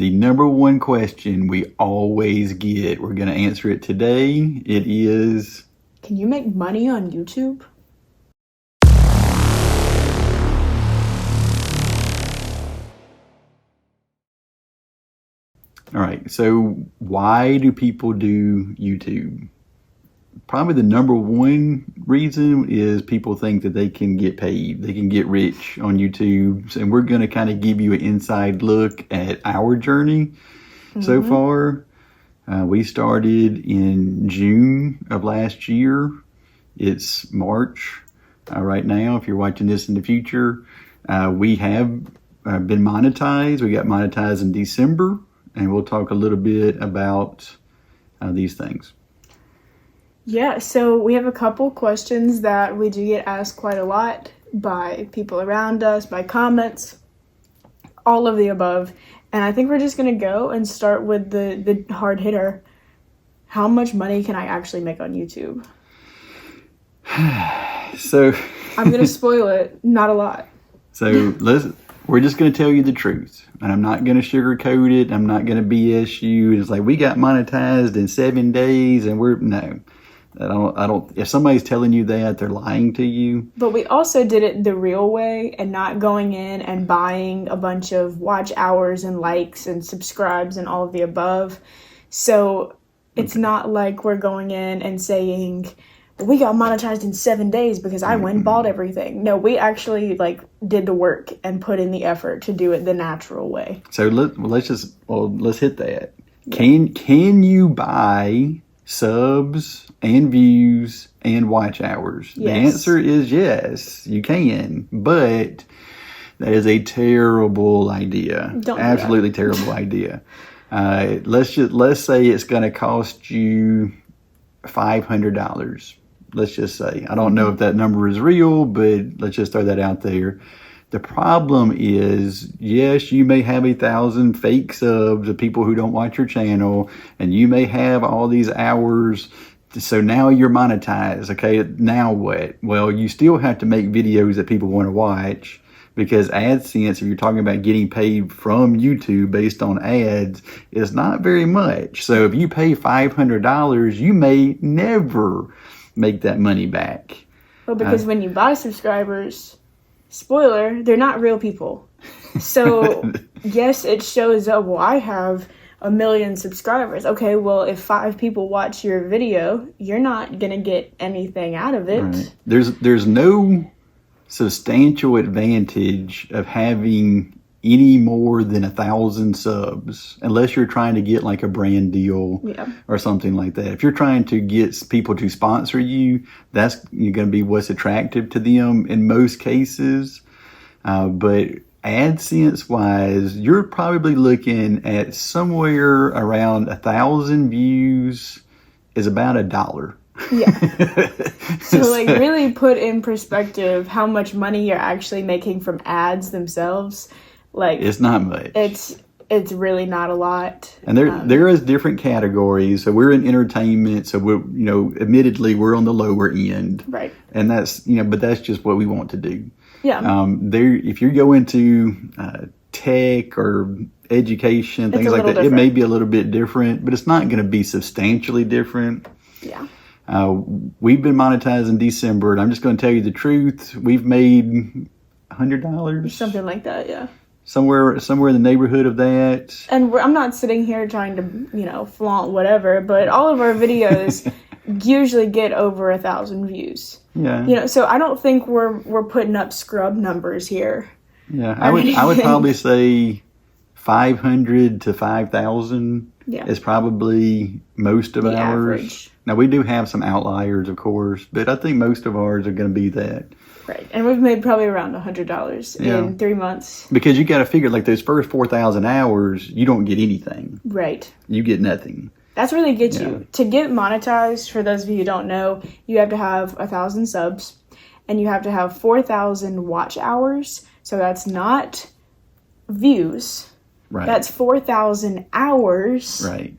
The number one question we always get, we're going to answer it today. It is, can you make money on YouTube? all right, so why do people do YouTube? Probably the number one reason is people think that they can get paid. They can get rich on YouTube. And we're going to kind of give you an inside look at our journey so far. We started in June of last year. It's March right now. If you're watching this in the future, we have been monetized. We got monetized in December, and we'll talk a little bit about these things. Yeah, so we have a couple questions that we do get asked quite a lot by people around us, by comments, all of the above. And I think we're just going to go and start with the hard hitter. How much money can I actually make on YouTube? So I'm going to spoil it. Not a lot. So we're just going to tell you the truth. And I'm not going to sugarcoat it. I'm not going to BS you. It's like, we got monetized in 7 days and no. I don't, if somebody's telling you that, they're lying to you. But we also did it the real way and not going in and buying a bunch of watch hours and likes and subscribes and all of the above. So it's not like we're going in and saying, we got monetized in 7 days because I went and bought everything. No, we actually did the work and put in the effort to do it the natural way. So let's hit that. Yeah. Can you buy subs and views and watch hours? Yes. The answer is yes, you can, but that is a terrible idea. Absolutely terrible idea. Let's say it's going to cost you $500. Let's just say. I don't know if that number is real, but let's just throw that out there. The problem is, yes, you may have 1,000 fake subs of people who don't watch your channel, and you may have all these hours. So now you're monetized. Okay, now what? Well, you still have to make videos that people want to watch, because AdSense, if you're talking about getting paid from YouTube based on ads, is not very much. So if you pay $500, you may never make that money back. Well, because when you buy subscribers, spoiler, they're not real people. So yes, it shows up, well, I have 1 million subscribers. Okay, well, if 5 people watch your video, you're not gonna get anything out of it. Right. There's no substantial advantage of having any more than 1,000 subs, unless you're trying to get like a brand deal or something like that. If you're trying to get people to sponsor you, that's going to be what's attractive to them in most cases. But AdSense wise, you're probably looking at somewhere around 1,000 views is about $1. Yeah. So really put in perspective how much money you're actually making from ads themselves. It's not much. It's really not a lot. And there is different categories. So we're in entertainment. So we're, admittedly we're on the lower end. Right. And that's, but that's just what we want to do. Yeah. If you go into tech or education, things like that, different. It may be a little bit different, but it's not going to be substantially different. Yeah. We've been monetized in December, and I'm just going to tell you the truth. We've made $100. Something like that, yeah. Somewhere in the neighborhood of that. And I'm not sitting here trying to, flaunt whatever, but all of our videos usually get over 1,000 views. Yeah. So I don't think we're putting up scrub numbers here. Yeah, I would probably say 500 to 5,000 is probably most of ours. Average. Now we do have some outliers, of course, but I think most of ours are going to be that. Right, and we've made probably around $100 in 3 months. Because you got to figure, those first 4,000 hours, you don't get anything. Right. You get nothing. That's where they get you. To get monetized, for those of you who don't know, you have to have 1,000 subs, and you have to have 4,000 watch hours. So that's not views. Right. That's 4,000 hours. Right.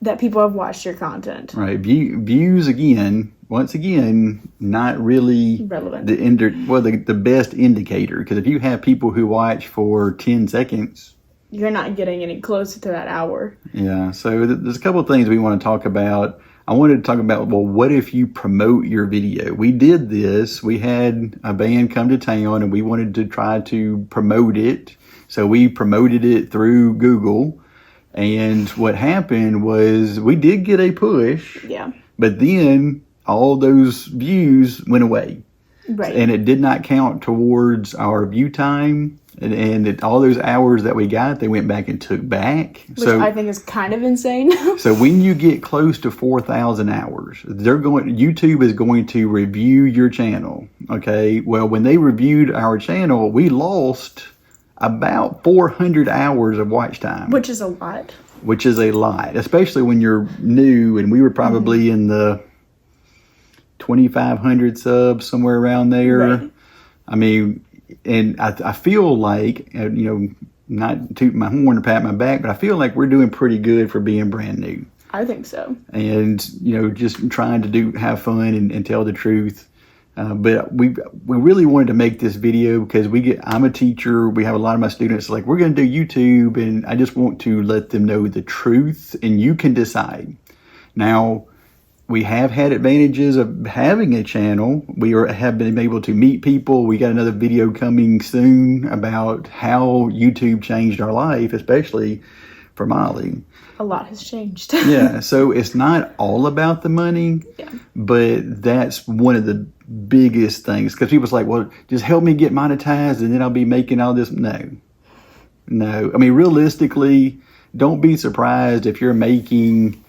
That people have watched your content. Right. Views again. Once again, not really relevant. The best indicator, because if you have people who watch for 10 seconds, you're not getting any closer to that hour. Yeah. So there's a couple of things we want to talk about. I wanted to talk about, well, what if you promote your video? We did this. We had a band come to town and we wanted to try to promote it. So we promoted it through Google. And what happened was we did get a push. Yeah. But then all those views went away. Right. And it did not count towards our view time. And all those hours that we got, they went back and took back. Which I think is kind of insane. So when you get close to 4,000 hours, YouTube is going to review your channel. Okay. Well, when they reviewed our channel, we lost about 400 hours of watch time. Which is a lot. Which is a lot, especially when you're new. And we were probably in the 2,500 subs, somewhere around there. Right. I mean, and I feel like, not toot my horn or pat my back, but I feel like we're doing pretty good for being brand new. I think so. And, just trying to have fun and tell the truth. But we really wanted to make this video because I'm a teacher. We have a lot of my students like, we're going to do YouTube, and I just want to let them know the truth, and you can decide. Now, we have had advantages of having a channel. We have been able to meet people. We got another video coming soon about how YouTube changed our life, especially for Molly. A lot has changed. Yeah, so it's not all about the money, but that's one of the biggest things. Because people's like, well, just help me get monetized and then I'll be making all this. No. I mean, realistically, don't be surprised if you're making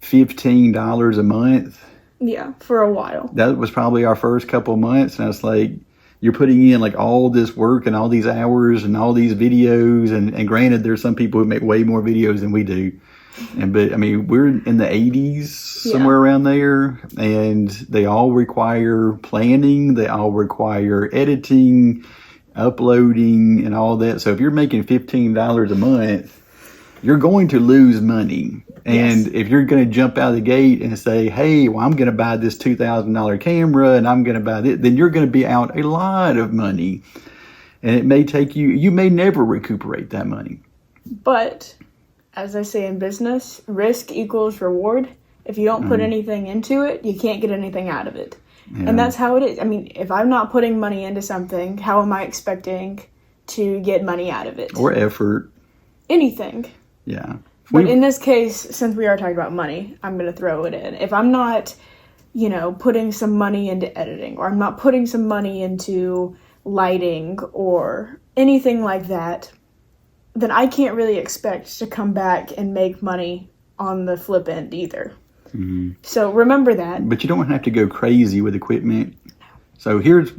$15 a month. Yeah, for a while. That was probably our first couple of months. And I was like, you're putting in like all this work and all these hours and all these videos. And granted, there's some people who make way more videos than we do. But I mean, we're in the 80s, somewhere around there. And they all require planning. They all require editing, uploading, and all that. So if you're making $15 a month, you're going to lose money. And if you're going to jump out of the gate and say, hey, well, I'm going to buy this $2,000 camera and I'm going to buy this, then you're going to be out a lot of money. And it may take you may never recuperate that money. But as I say in business, risk equals reward. If you don't put anything into it, you can't get anything out of it. Yeah. And that's how it is. I mean, if I'm not putting money into something, how am I expecting to get money out of it? Or effort. Anything. Yeah. But in this case, since we are talking about money, I'm going to throw it in. If I'm not, putting some money into editing, or I'm not putting some money into lighting or anything like that, then I can't really expect to come back and make money on the flip end either. Mm-hmm. So remember that. But you don't have to go crazy with equipment. So here's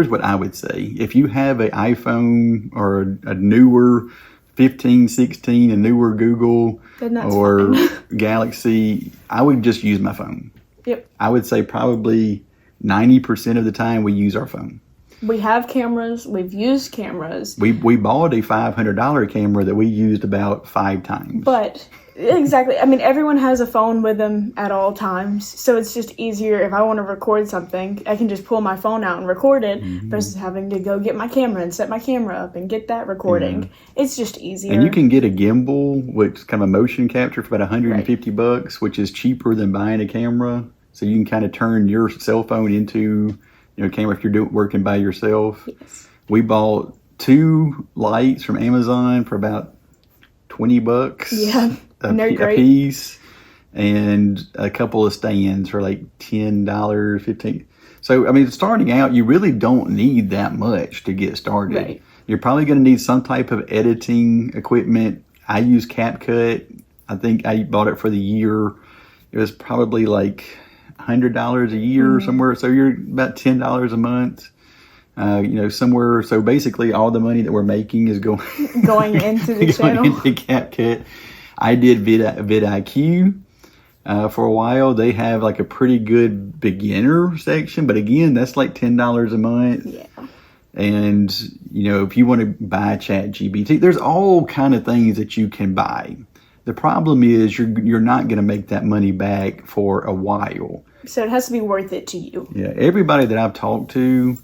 what I would say. If you have an iPhone or a newer 15, 16, a newer Google or Galaxy, I would just use my phone. Yep. I would say probably 90% of the time we use our phone. We have cameras. We've used cameras. We bought a $500 camera that we used about 5 times. But exactly. I mean, everyone has a phone with them at all times. So it's just easier if I want to record something, I can just pull my phone out and record it versus having to go get my camera and set my camera up and get that recording. Yeah. It's just easier. And you can get a gimbal, which is kind of a motion capture for about $150, which is cheaper than buying a camera. So you can kind of turn your cell phone into camera if you're working by yourself. Yes. We bought 2 lights from Amazon for about $20. Yeah. A piece, and a couple of stands for like $10, $15. So, I mean, starting out, you really don't need that much to get started. Right. You're probably going to need some type of editing equipment. I use CapCut. I think I bought it for the year. It was probably like $100 a year or somewhere. So you're about $10 a month. Somewhere. So basically, all the money that we're making is going into the channel. Into CapCut. I did vidIQ for a while. They have like a pretty good beginner section, but again, that's like $10 a month. Yeah. And if you want to buy ChatGPT, there's all kind of things that you can buy. The problem is you're not going to make that money back for a while. So it has to be worth it to you. Yeah. Everybody that I've talked to,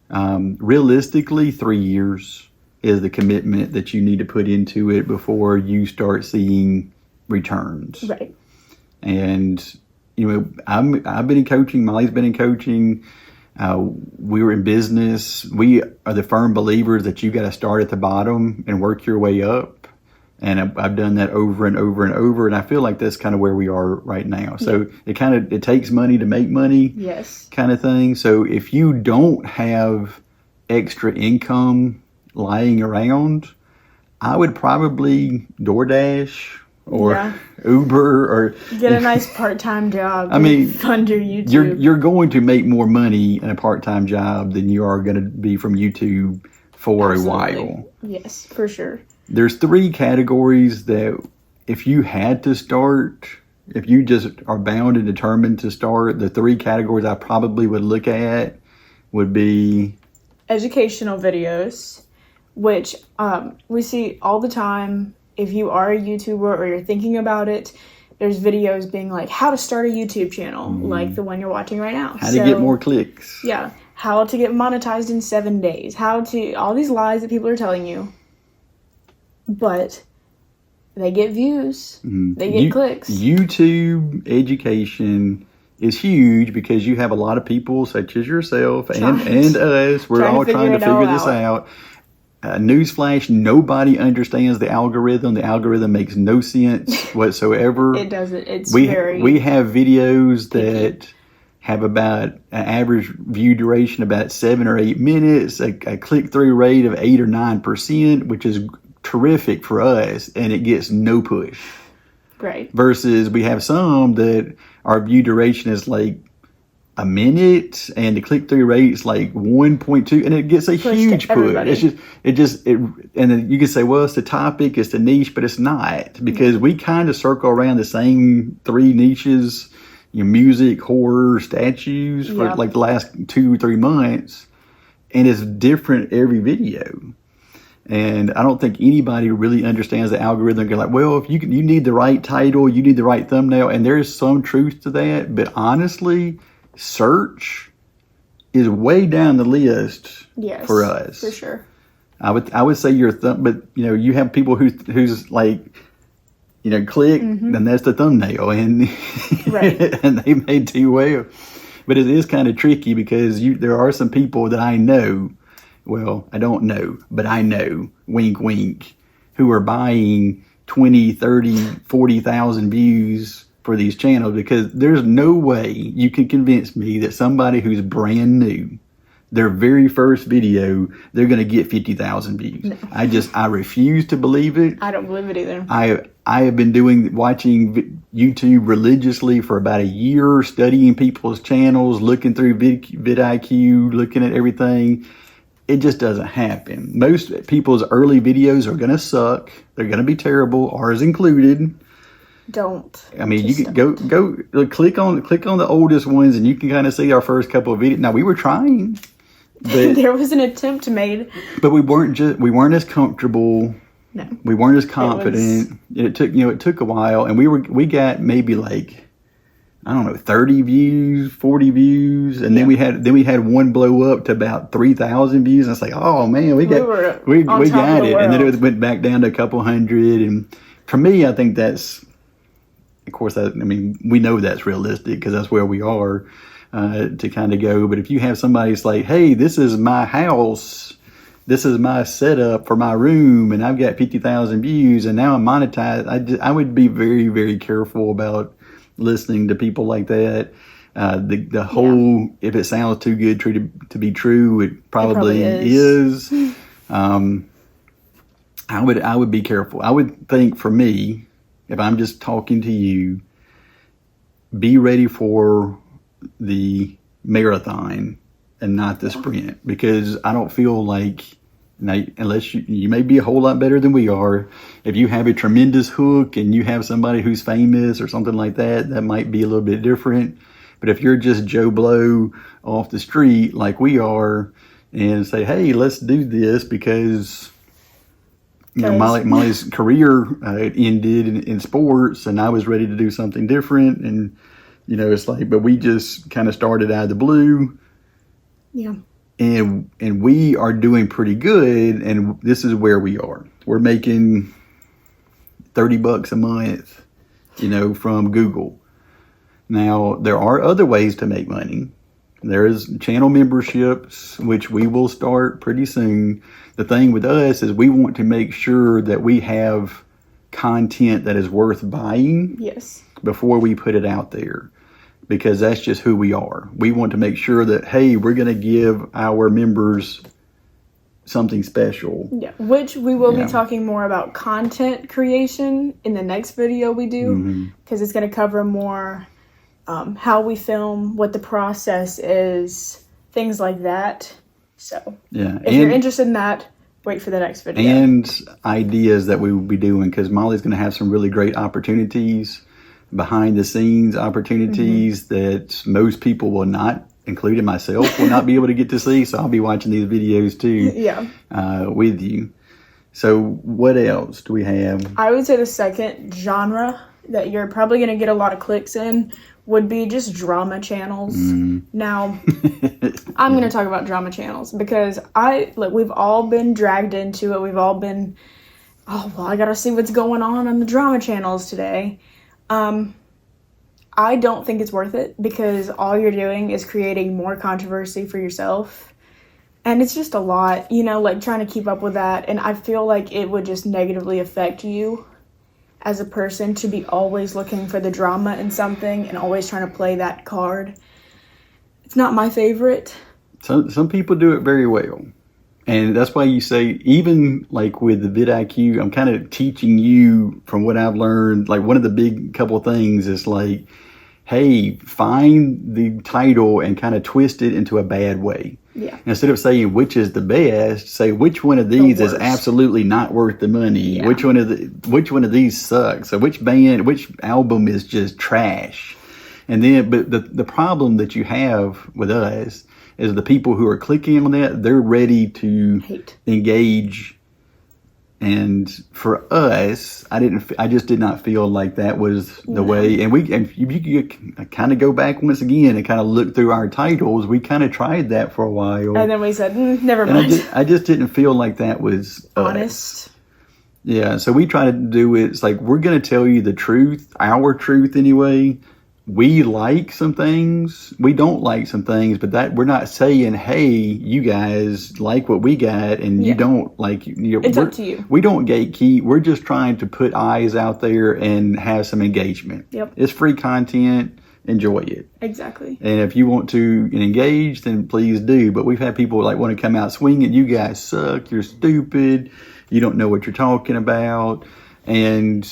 realistically, 3 years. is the commitment that you need to put into it before you start seeing returns. Right. And, I've been in coaching. Molly's been in coaching. We were in business. We are the firm believers that you got to start at the bottom and work your way up. And I've done that over and over and over. And I feel like that's kind of where we are right now. So it takes money to make money. Yes. Kind of thing. So if you don't have extra income lying around, I would probably DoorDash or Uber or get a nice part-time job. I mean, fund your YouTube. You're going to make more money in a part-time job than you are going to be from YouTube for a while. Yes, for sure. There's 3 categories that if you had to start, if you just are bound and determined to start, the 3 categories I probably would look at would be educational videos, which we see all the time. If you are a YouTuber or you're thinking about it, there's videos being like how to start a YouTube channel, like the one you're watching right now. How to get more clicks. Yeah. How to get monetized in 7 days. All these lies that people are telling you. But they get views. They get clicks. YouTube education is huge because you have a lot of people such as yourself and us. We're all trying to figure this out. Newsflash, nobody understands the algorithm. The algorithm makes no sense whatsoever. It doesn't. We have videos that have about an average view duration about 7 or 8 minutes, a click-through rate of 8 or 9%, which is terrific for us, and it gets no push. Right. Versus we have some that our view duration is like a minute and the click-through rate is like 1.2 and it gets a huge push. And then you can say, well, it's the topic, it's the niche, but it's not, because we kind of circle around the same 3 niches, music, horror, statues for like the last 2 or 3 months, and it's different every video. And I don't think anybody really understands the algorithm. They're like, well, if you need the right title, you need the right thumbnail, and there's some truth to that. But honestly, search is way down the list for us. For sure. I would say but you have people who's like, click, and that's the thumbnail, and and they may do well. But it is kind of tricky because there are some people that I know. Well, I don't know, but I know, wink, wink, who are buying 20, 30, 40,000 views for these channels, because there's no way you can convince me that somebody who's brand new, their very first video, they're going to get 50,000 views. No. I refuse to believe it. I don't believe it either. I have been watching YouTube religiously for about a year, studying people's channels, looking through vidIQ, looking at everything. It just doesn't happen. Most people's early videos are going to suck. They're going to be terrible, ours included. I mean, you can go click on the oldest ones, and you can kind of see our first couple of videos. Now, we were trying, but there was an attempt made, but we weren't as comfortable. No, we weren't as confident. It took a while, and we got maybe like, I don't know, 30 views, 40 views, and then we had one blow up to about 3,000 views. And it's like, oh man, we got it, and then it went back down to a couple hundred. And for me, I think that's, of course, we know that's realistic because that's where we are to kind of go. But if you have somebody that's like, hey, this is my house, this is my setup for my room, and I've got 50,000 views, and now I'm monetized, I would be very, very careful about listening to people like that. The whole, if it sounds too good to be true, it probably is. I would be careful. I would think, for me, if I'm just talking to you, be ready for the marathon and not the sprint, because I don't feel like, unless you may be a whole lot better than we are. If you have a tremendous hook and you have somebody who's famous or something like that, that might be a little bit different. But if you're just Joe Blow off the street like we are, and say, hey, let's do this because Molly's career ended in sports, and I was ready to do something different, and it's like, but we just kind of started out of the blue. Yeah. and we are doing pretty good. And this is where we are. We're making $30 a month, from Google. Now, there are other ways to make money. There is channel memberships, which we will start pretty soon. The thing with us is we want to make sure that we have content that is worth buying. Yes. Before we put it out there, because that's just who we are. We want to make sure that, hey, we're going to give our members something special. Yeah, which we will be talking more about content creation in the next video we do, because it's going to cover more how we film, what the process is, things like that. So if you're interested in that, wait for the next video. And ideas that we will be doing, because Molly's going to have some really great opportunities, behind the scenes opportunities that most people will not, including myself, will not be able to get to see. So I'll be watching these videos too with you. So what else do we have? I would say the second genre that you're probably going to get a lot of clicks in would be just drama channels. Now, I'm going to talk about drama channels because we've all been dragged into it. We've all been, I got to see what's going on the drama channels today. I don't think it's worth it because all you're doing is creating more controversy for yourself. And it's just a lot, trying to keep up with that. And I feel like it would just negatively affect you as a person to be always looking for the drama in something and always trying to play that card. It's not my favorite. Some people do it very well. And that's why you say, even like with the vidIQ, I'm kind of teaching you from what I've learned. Like one of the big couple things is like, hey, find the title and kind of twist it into a bad way. Yeah. Instead of saying which is the best, say which one of these is absolutely not worth the money. Yeah. Which one of these sucks? So which album is just trash? And then, but the problem that you have with us is the people who are clicking on that, they're ready to engage. And for us, I just did not feel like that was the way. And you kind of go back once again and kind of look through our titles. We kind of tried that for a while. And then we said, never mind. And I just didn't feel like that was honest. Us. Yeah. So we try to do it. It's like, we're going to tell you the truth, our truth anyway. We like some things, we don't like some things, but that we're not saying, hey, you guys like what we got and you don't like. It's up to you. We don't gatekeep. We're just trying to put eyes out there and have some engagement. Yep. It's free content. Enjoy it. Exactly. And if you want to engage, then please do. But we've had people want to come out swinging. You guys suck. You're stupid. You don't know what you're talking about. And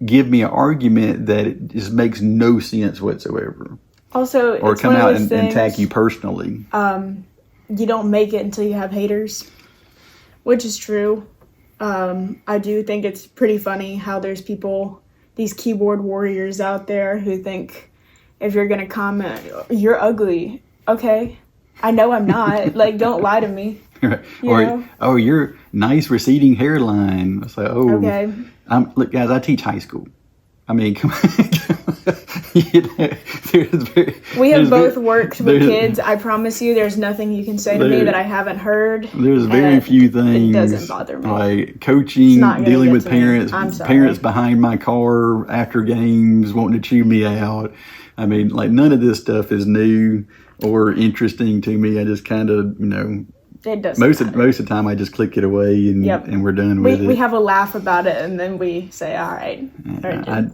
give me an argument that it just makes no sense whatsoever. Also, or come out and attack you personally. You don't make it until you have haters, which is true. I do think it's pretty funny how there's people, these keyboard warriors out there who think if you're going to comment, you're ugly. Okay. I know I'm not. Don't lie to me. Right. Or your nice receding hairline. It's like, okay. Look, guys, I teach high school. I mean, come on. We have both worked with kids. I promise you, there's nothing you can say to me that I haven't heard. There's very few things. It doesn't bother me. Like coaching, dealing with parents behind my car after games, wanting to chew me out. I mean, none of this stuff is new or interesting to me. I just kind of, it doesn't most of the time I just click it away and we're done with it. We have a laugh about it and then we say, all right.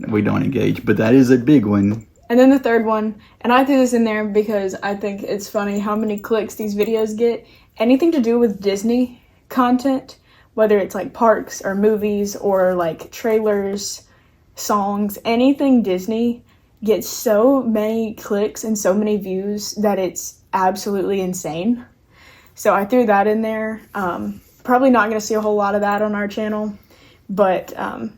We don't engage, but that is a big one. And then the third one, and I threw this in there because I think it's funny how many clicks these videos get. Anything to do with Disney content, whether it's parks or movies or trailers, songs, anything Disney gets so many clicks and so many views that it's absolutely insane. So I threw that in there. Probably not going to see a whole lot of that on our channel, but I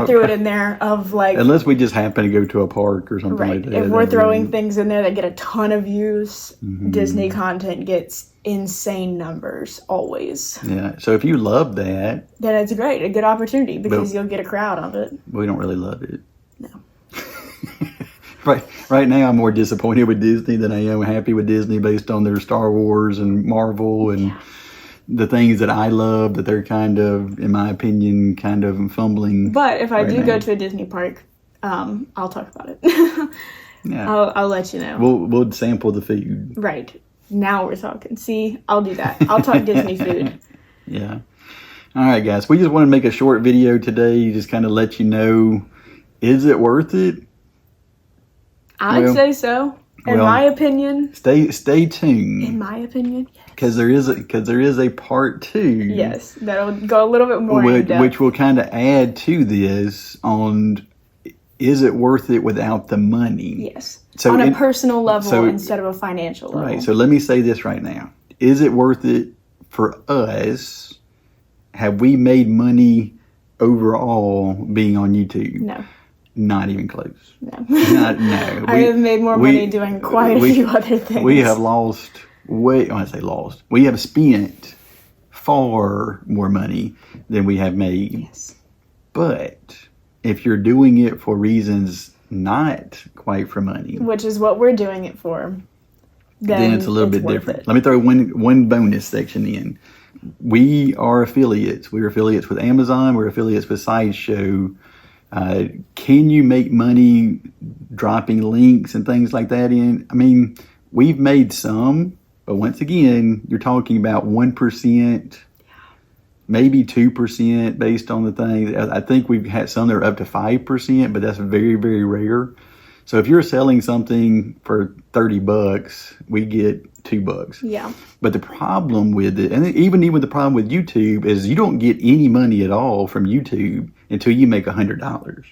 threw it in there of unless we just happen to go to a park or something like that. If we're throwing things in there that get a ton of views, Disney content gets insane numbers always. Yeah. So if you love that, then it's great, a good opportunity because you'll get a crowd of it. We don't really love it. No. Right now, I'm more disappointed with Disney than I am happy with Disney based on their Star Wars and Marvel and the things that I love that they're kind of, in my opinion, kind of fumbling. But if I right do now. go to a Disney park, I'll talk about it. Yeah. I'll let you know. We'll sample the food. Right. Now we're talking. See, I'll do that. I'll talk Disney food. Yeah. All right, guys. We just want to make a short video today, just kind of let you know, is it worth it? I'd say so. In my opinion. Stay tuned. In my opinion, yes. Because there is a part 2. Yes, that'll go a little bit more in depth. Which will kind of add to this on, is it worth it without the money? Yes. So on a personal level instead of a financial level. Right. So let me say this right now. Is it worth it for us? Have we made money overall being on YouTube? No. Not even close. No. No. I have made more money doing quite a few other things. We have lost when I say lost, we have spent far more money than we have made. Yes. But if you're doing it for reasons not quite for money, which is what we're doing it for, then it's a little bit different. Let me throw one bonus section in. We are affiliates. We're affiliates with Amazon. We're affiliates with Sideshow. Can you make money dropping links and things like that in? I mean, we've made some, but once again, you're talking about 1%, maybe 2% based on the thing. I think we've had some that are up to 5%, but that's very, very rare. So if you're selling something for $30, we get $2. Yeah. But the problem with it, and even the problem with YouTube, is you don't get any money at all from YouTube until you make $100.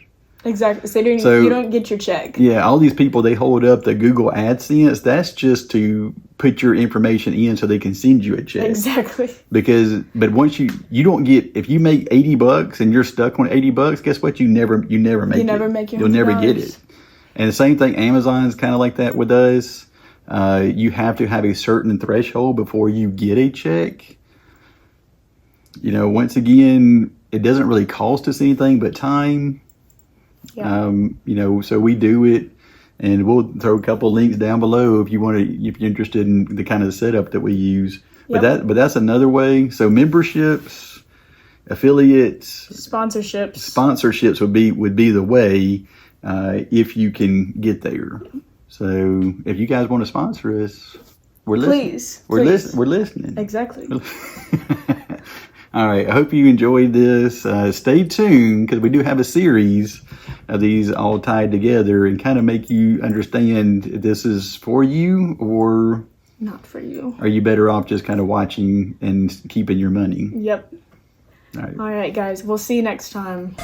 Exactly. So you don't get your check. Yeah, all these people, they hold up the Google AdSense. That's just to put your information in so they can send you a check. Exactly. But once you don't get, if you make $80 and you're stuck on $80, guess what? You never make it. You never make your $100. You'll never get it. And the same thing, Amazon's kind of like that with us. You have to have a certain threshold before you get a check. Once again, it doesn't really cost us anything but time. Yeah. So we do it, and we'll throw a couple of links down below if you're interested in the kind of setup that we use. Yep. But that's another way. So memberships, affiliates, sponsorships would be the way if you can get there. So if you guys want to sponsor us, we're listening. Please. We're listening. Exactly. All right. I hope you enjoyed this. Stay tuned, because we do have a series of these all tied together and kind of make you understand if this is for you or not for you. Are you better off just kind of watching and keeping your money? Yep. All right. All right, guys. We'll see you next time.